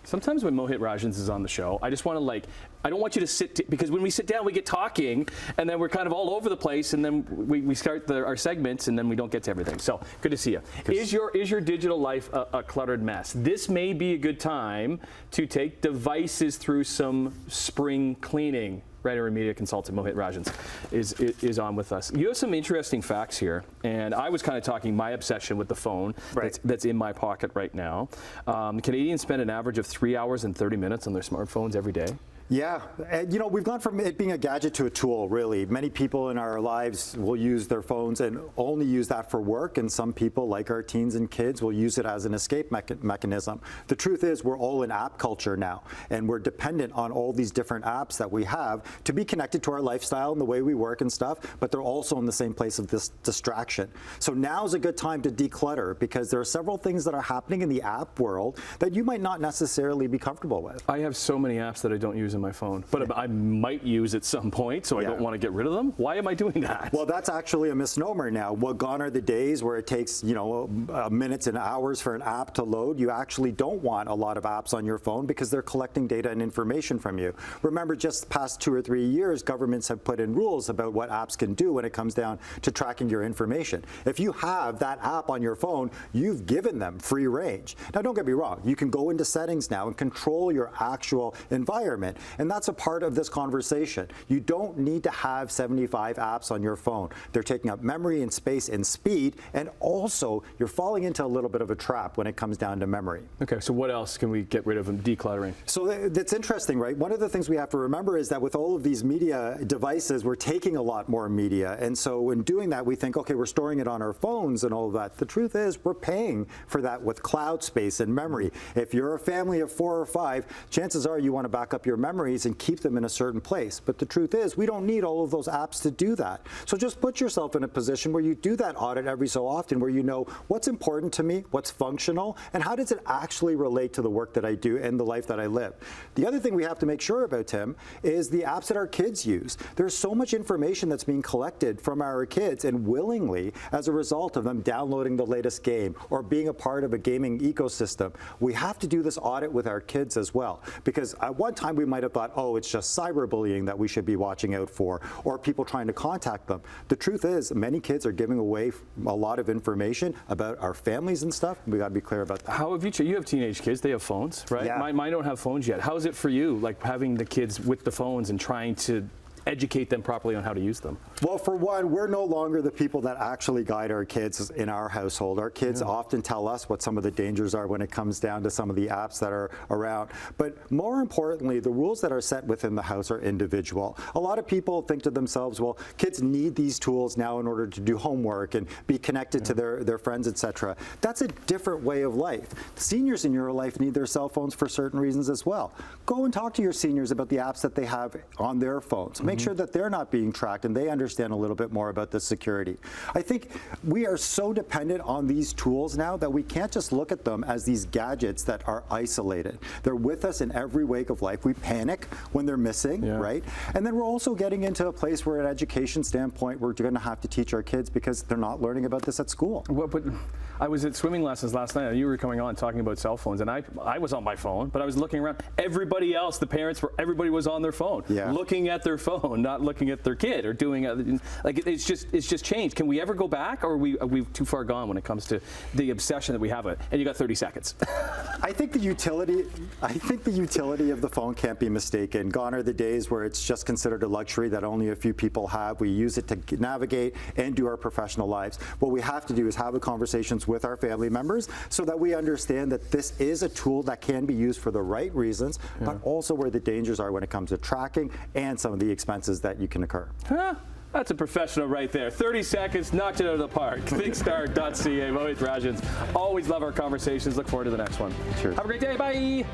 Sometimes when Mohit Rajhans is on the show, I just want to I don't want you to because when we sit down, we get talking, and then we're kind of all over the place, and then we start our segments, and then we don't get to everything. So good to see you. Is your digital life a cluttered mess? This may be a good time to take devices through some spring cleaning. Writer and media consultant Mohit Rajhans is on with us. You have some interesting facts here, and I was kind of talking my obsession with the phone that's in my pocket right now. Canadians spend an average of 3 hours and 30 minutes on their smartphones every day. Yeah, and, we've gone from it being a gadget to a tool, really. Many people in our lives will use their phones and only use that for work, and some people, like our teens and kids, will use it as an escape mechanism. The truth is, we're all in app culture now, and we're dependent on all these different apps that we have to be connected to our lifestyle and the way we work and stuff, but they're also in the same place of this distraction. So now's a good time to declutter, because there are several things that are happening in the app world that you might not necessarily be comfortable with. I have so many apps that I don't use my phone, but I might use at some point, so I don't want to get rid of them. Why am I doing that? Well, that's actually a misnomer now. Well, gone are the days where it takes, minutes and hours for an app to load. You actually don't want a lot of apps on your phone because they're collecting data and information from you. Remember, just the past 2 or 3 years, governments have put in rules about what apps can do when it comes down to tracking your information. If you have that app on your phone, you've given them free range. Now, don't get me wrong. You can go into settings now and control your actual environment. And that's a part of this conversation. You don't need to have 75 apps on your phone. They're taking up memory and space and speed, and also you're falling into a little bit of a trap when it comes down to memory. Okay, so what else can we get rid of in decluttering? So that's interesting, right? One of the things we have to remember is that with all of these media devices, we're taking a lot more media. And so in doing that, we think, okay, we're storing it on our phones and all of that. The truth is, we're paying for that with cloud space and memory. If you're a family of 4 or 5, chances are you want to back up your memories and keep them in a certain place. But the truth is, we don't need all of those apps to do that. So just put yourself in a position where you do that audit every so often, where you know what's important to me, what's functional, and how does it actually relate to the work that I do and the life that I live. The other thing we have to make sure about, Tim, is the apps that our kids use. There's so much information that's being collected from our kids, and willingly, as a result of them downloading the latest game or being a part of a gaming ecosystem. We have to do this audit with our kids as well, because at one time we might have thought, oh, it's just cyberbullying that we should be watching out for, or people trying to contact them. The truth is, many kids are giving away a lot of information about our families and stuff. We got to be clear about that. How have you have teenage kids, they have phones, right? Yeah. Mine don't have phones yet. How is it for you, like having the kids with the phones and trying to educate them properly on how to use them? Well, for one, we're no longer the people that actually guide our kids in our household. Our kids often tell us what some of the dangers are when it comes down to some of the apps that are around. But more importantly, the rules that are set within the house are individual. A lot of people think to themselves, well, kids need these tools now in order to do homework and be connected to their friends, etc. That's a different way of life. Seniors in your life need their cell phones for certain reasons as well. Go and talk to your seniors about the apps that they have on their phones. Make sure that they're not being tracked and they understand a little bit more about the security. I think we are so dependent on these tools now that we can't just look at them as these gadgets that are isolated. They're with us in every wake of life. We panic when they're missing, right? And then we're also getting into a place where, at an education standpoint, we're going to have to teach our kids because they're not learning about this at school. Well, but I was at swimming lessons last night, and you were coming on talking about cell phones, and I was on my phone, but I was looking around. Everybody else, everybody was on their phone, looking at their phone, not looking at their kid or doing it's just changed. Can we ever go back, or are we too far gone when it comes to the obsession that we have? And you got 30 seconds. I think the utility of the phone can't be mistaken. Gone are the days where it's just considered a luxury that only a few people have. We use it to navigate and do our professional lives. What we have to do is have the conversations with our family members so that we understand that this is a tool that can be used for the right reasons, but also where the dangers are when it comes to tracking and some of the expenses that you can occur. That's a professional right there. 30 seconds, knocked it out of the park. ThinkStart.ca, Mohit Rajhans. Always love our conversations. Look forward to the next one. Sure. Have a great day. Bye.